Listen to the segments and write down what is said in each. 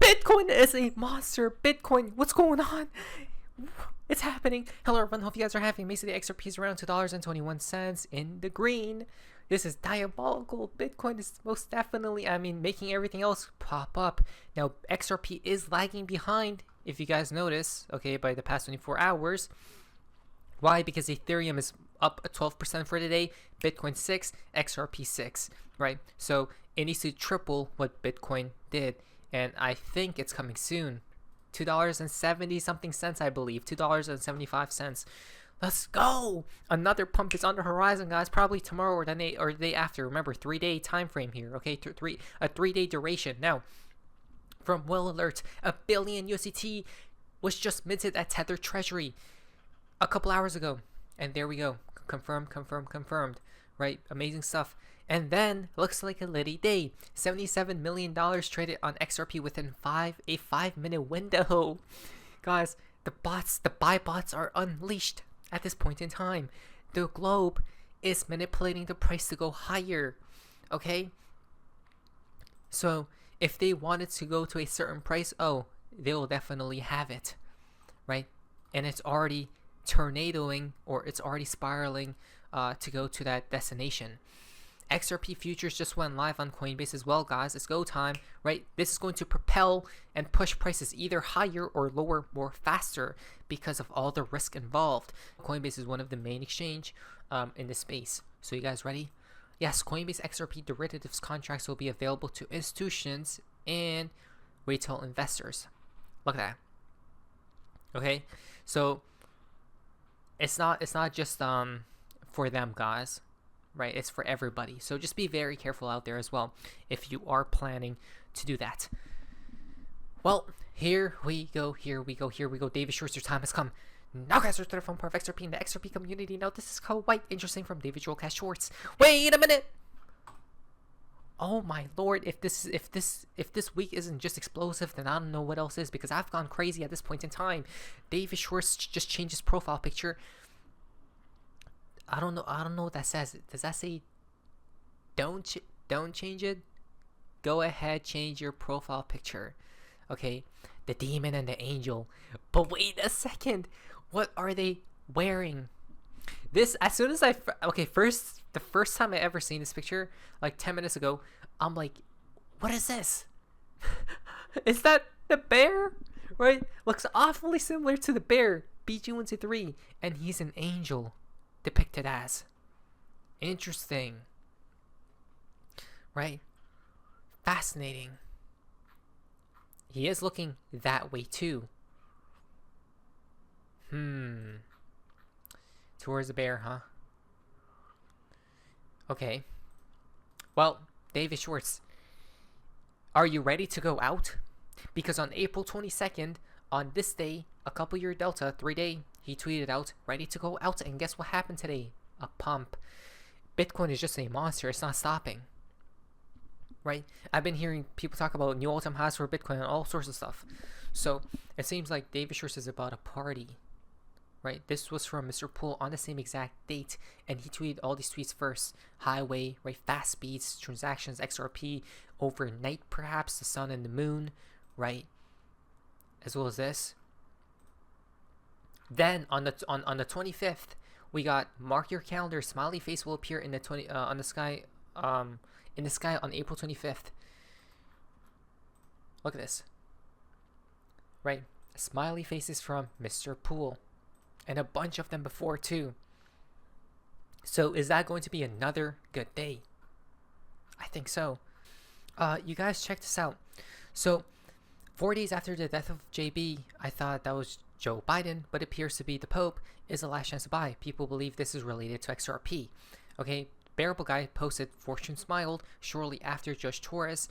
Bitcoin is a monster. Bitcoin, what's going on? It's happening. Hello everyone, hope you guys are having amazing. The XRP is around $2.21 in the green. This is diabolical. Bitcoin is most definitely, making everything else pop up. Now, XRP is lagging behind, if you guys notice, okay, by the past 24 hours. Why? Because Ethereum is up 12% for today, Bitcoin 6, XRP 6, right? So it needs to triple what Bitcoin did, and I think it's coming soon. $2.70 something cents, I believe, $2.75. Let's go! Another pump is on the horizon, guys. Probably tomorrow or the day after. Remember, 3-day time frame here. Okay, a 3-day duration. Now, from Will Alert, $1 billion USDT was just minted at Tether Treasury a couple hours ago, and there we go. Confirmed. Right, amazing stuff. And then looks like a litty day. $77 million traded on XRP within a 5-minute window. Guys, the buy bots are unleashed at this point in time. The globe is manipulating the price to go higher. Okay? So if they wanted to go to a certain price, they'll definitely have it. Right? And it's already tornadoing, or it's already spiraling to go to that destination. XRP futures just went live on Coinbase as well, guys. It's go time, right? This is going to propel and push prices either higher or lower more faster because of all the risk involved. Coinbase is one of the main exchange in this space. So you guys ready? Yes, Coinbase XRP derivatives contracts will be available to institutions and retail investors. Look at that. Okay, so it's not just for them, guys. Right, it's for everybody. So just be very careful out there as well if you are planning to do that. Well, here we go. David Schwartz, your time has come. Now, guys, we're from part of XRP in the XRP community. Now, this is quite interesting from David Schwartz. Wait a minute. Oh my lord! If this week isn't just explosive, then I don't know what else is, because I've gone crazy at this point in time. David Schwartz just changed his profile picture. I don't know what that says. Does that say don't change it? Go ahead, change your profile picture. Okay, the demon and the angel. But wait a second, what are they wearing? This, as soon as the first time I ever seen this picture, like 10 minutes ago, I'm like, what is this? Is that the bear? Right? Looks awfully similar to the bear, BG123, and he's an angel depicted as. Interesting. Right? Fascinating. He is looking that way too. Towards the bear, huh? Okay. Well, David Schwartz, are you ready to go out? Because on April 22nd, on this day, a couple year delta, 3-day, he tweeted out, ready to go out, and guess what happened today? A pump. Bitcoin is just a monster. It's not stopping. Right? I've been hearing people talk about new all-time highs for Bitcoin and all sorts of stuff. So it seems like David Schwartz is about a party. Right? This was from Mr. Pool on the same exact date, and he tweeted all these tweets first. Highway, right? Fast speeds, transactions, XRP, overnight perhaps, the sun and the moon, right? As well as this. Then on the 25th, we got mark your calendar. Smiley face will appear in the on the sky on April 25th. Look at this. Right, smiley faces from Mr. Pool, and a bunch of them before too. So is that going to be another good day? I think so. You guys check this out. So 4 days after the death of JB, I thought that was Joe Biden, but it appears to be the Pope, is the last chance to buy. People believe this is related to XRP. Okay, Bearable Guy posted, Fortune smiled shortly after Judge Torres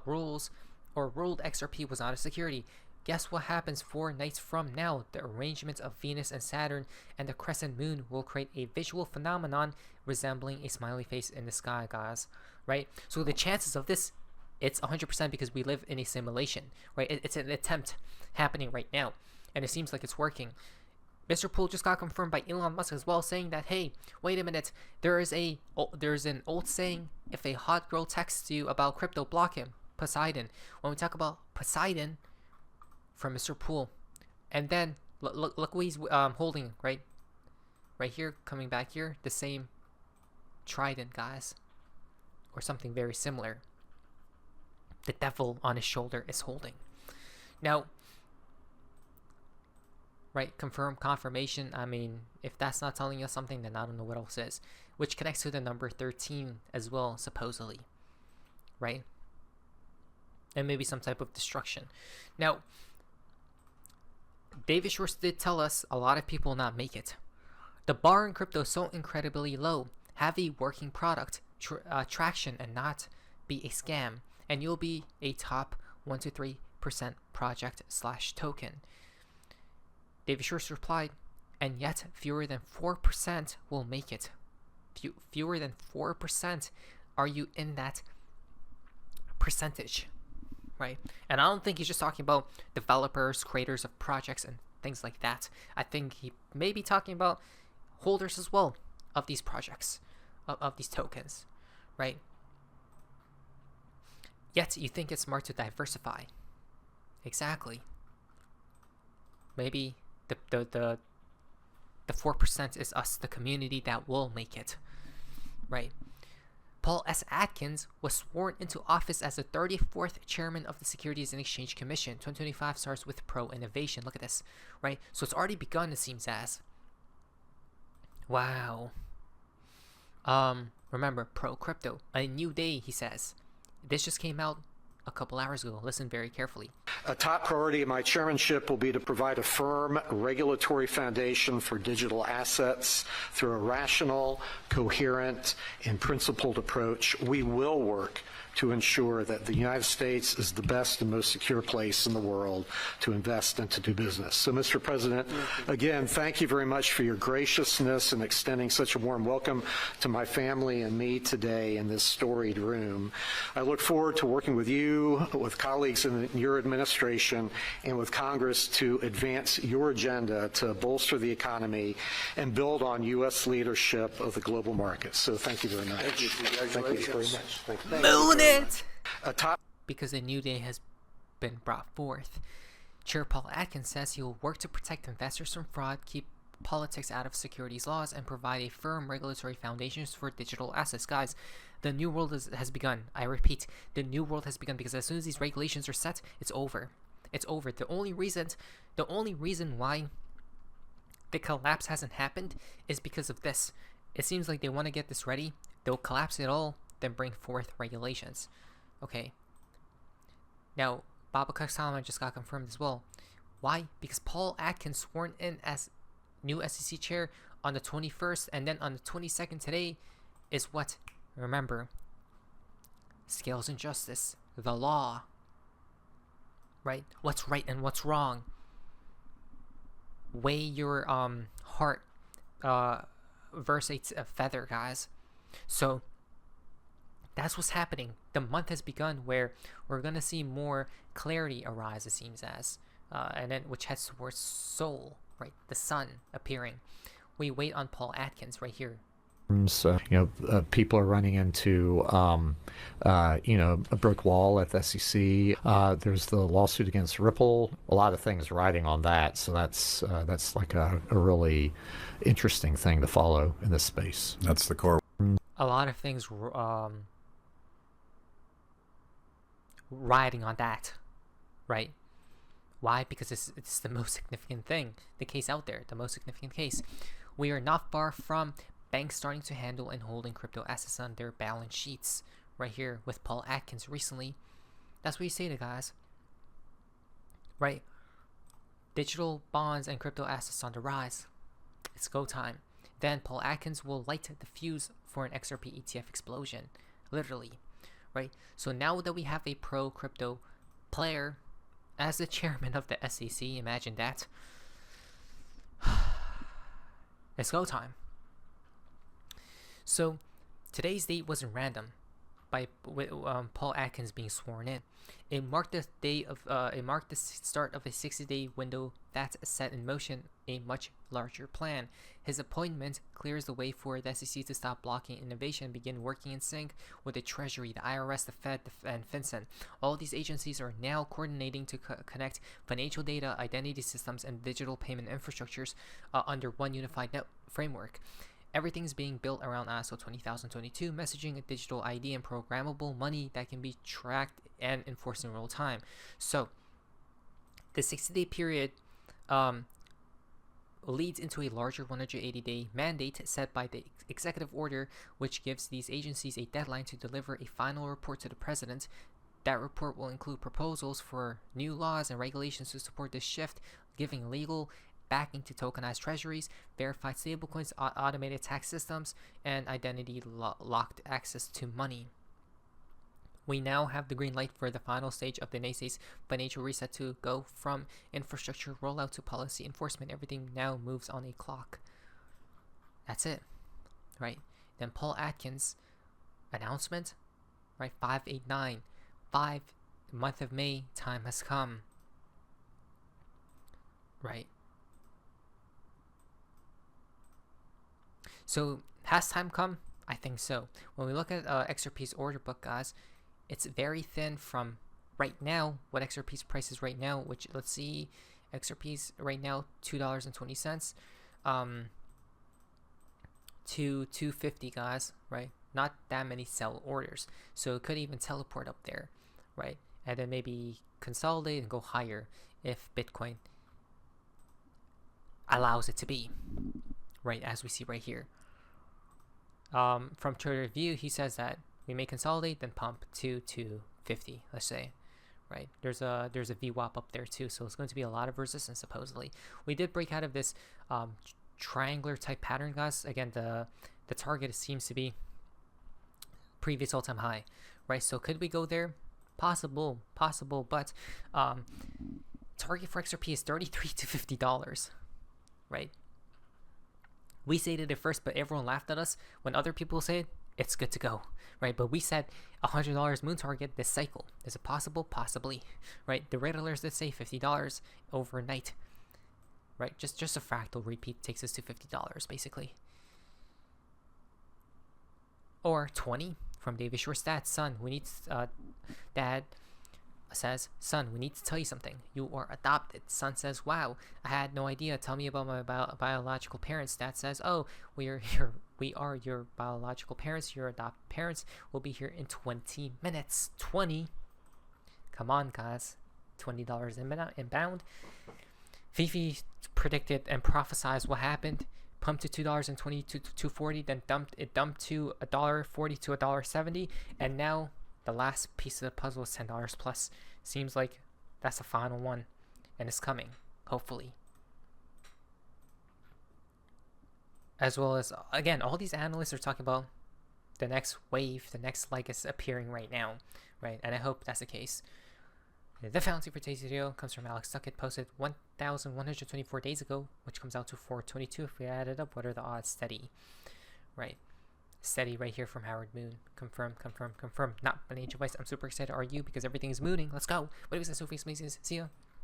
ruled XRP was not a security. Guess what happens 4 nights from now? The arrangements of Venus and Saturn and the crescent moon will create a visual phenomenon resembling a smiley face in the sky, guys. Right? So the chances of this, it's 100% because we live in a simulation. Right? It's an attempt happening right now, and it seems like it's working. Mr. Pool just got confirmed by Elon Musk as well, saying that, hey, wait a minute, there's an old saying, if a hot girl texts you about crypto, block him. Poseidon. When we talk about Poseidon from Mr. Poole, and then look what he's holding right here, coming back here, the same trident, guys, or something very similar. The devil on his shoulder is holding. Now, right, confirmation. I mean, if that's not telling us something, then I don't know what else is. Which connects to the number 13 as well, supposedly, right? And maybe some type of destruction. Now, David Schwartz did tell us a lot of people will not make it. The bar in crypto is so incredibly low. Have a working product, traction, and not be a scam, and you'll be a top 1 to 3% project / token. David Schwartz replied, and yet fewer than 4% will make it. Fewer than 4%. Are you in that percentage? Right? And I don't think he's just talking about developers, creators of projects, and things like that. I think he may be talking about holders as well of these projects, of these tokens, right? Yet you think it's smart to diversify. Exactly. Maybe the 4% is us, the community that will make it, right? Paul S. Atkins was sworn into office as the 34th chairman of the Securities and Exchange Commission. 2025 starts with pro-innovation. Look at this, right? So it's already begun, it seems as. Wow. Remember, pro-crypto, a new day, he says. This just came out a couple hours ago. Listen very carefully. A top priority of my chairmanship will be to provide a firm regulatory foundation for digital assets through a rational, coherent, and principled approach. We will work to ensure that the United States is the best and most secure place in the world to invest and to do business. So, Mr. President, again, thank you very much for your graciousness in extending such a warm welcome to my family and me today in this storied room. I look forward to working with you, with colleagues in your administration, and with Congress to advance your agenda to bolster the economy and build on U.S. leadership of the global market. So thank you very much. Thank you. Thank you very much. Thank you. Moon it! A Because a new day has been brought forth. Chair Paul Atkins says he will work to protect investors from fraud, keep politics out of securities laws, and provide a firm regulatory foundations for digital assets. Guys, the new world has begun. I repeat, the new world has begun, because as soon as these regulations are set, it's over. It's over. The only reason why the collapse hasn't happened is because of this. It seems like they want to get this ready. They'll collapse it all, then bring forth regulations. Okay. Now, Baba Salman just got confirmed as well. Why? Because Paul Atkins sworn in as new SEC chair on the 21st, and then on the 22nd today is what? Remember, scales and justice, the law, right? What's right and what's wrong. Weigh your heart versus a feather, guys. So that's what's happening. The month has begun where we're gonna see more clarity arise, it seems as, and then which heads towards Sol, right? The sun appearing. We wait on Paul Atkins right here. People are running into, a brick wall at the SEC. There's the lawsuit against Ripple. A lot of things riding on that. So that's like a really interesting thing to follow in this space. That's the core. A lot of things riding on that, right? Why? Because it's the most significant thing, the case out there, the most significant case. We are not far from banks starting to handle and holding crypto assets on their balance sheets right here with Paul Atkins recently. That's what you say to guys, right? Digital bonds and crypto assets on the rise. It's go time. Then Paul Atkins will light the fuse for an XRP ETF explosion, literally, right? So now that we have a pro crypto player as the chairman of the SEC, imagine that. It's go time. So today's date wasn't random. by Paul Atkins being sworn in. It marked the start of a 60-day window that's set in motion a much larger plan. His appointment clears the way for the SEC to stop blocking innovation and begin working in sync with the Treasury, the IRS, the Fed, and FinCEN. All these agencies are now coordinating to connect financial data, identity systems, and digital payment infrastructures under one unified framework. Everything's being built around ISO 20022, messaging, a digital ID, and programmable money that can be tracked and enforced in real time. So, the 60-day period leads into a larger 180-day mandate set by the executive order, which gives these agencies a deadline to deliver a final report to the president. That report will include proposals for new laws and regulations to support this shift, giving legal backing to tokenized treasuries, verified stablecoins, automated tax systems, and identity locked access to money. We now have the green light for the final stage of the NASA's financial reset to go from infrastructure rollout to policy enforcement. Everything now moves on a clock. That's it, right? Then Paul Atkins announcement, right? 589, 5 month of May, time has come, right? So has time come? I think so. When we look at XRP's order book, guys, it's very thin from right now, what XRP's price is right now, which, let's see, XRP's right now $2.20 to 250, guys, right? Not that many sell orders, so it could even teleport up there, right? And then maybe consolidate and go higher if Bitcoin allows it to be, right? As we see right here. From TradingView, he says that we may consolidate, then pump to 250, let's say, right? There's a VWAP up there too, so it's going to be a lot of resistance supposedly. We did break out of this triangular type pattern, guys. Again, the target seems to be previous all-time high, right? So could we go there? Possible, but target for XRP is $33 to $50, right? We stated it first, but everyone laughed at us. When other people say it, it's good to go, right? But we said $100 moon target this cycle. Is it possible? Possibly, right? The Reddit alerts did say $50 overnight, right? Just a fractal repeat takes us to $50 basically, or 20 from David Short's dad. Son, we need dad says, son, we need to tell you something. You are adopted. Son says, wow, I had no idea. Tell me about my biological parents. Dad says, oh, we are your biological parents. Your adopted parents will be here in 20 minutes. 20. Come on, guys. $20 inbound. Fifi predicted and prophesized what happened. Pumped to $2.20 to $2.40, then dumped to $1.40 to $1.70, and now the last piece of the puzzle is $10 plus. Seems like that's the final one, and it's coming, hopefully. As well as, again, all these analysts are talking about the next wave, the next leg is appearing right now, right? And I hope that's the case. The fountain for today's video comes from Alex Duckett, posted 1,124 days ago, which comes out to 422 if we add it up. What are the odds? Steady, right? Steady right here from Howard Moon. Confirm. Not financial advice. I'm super excited. Are you? Because everything is mooning. Let's go. What do you say, Sophie? See ya.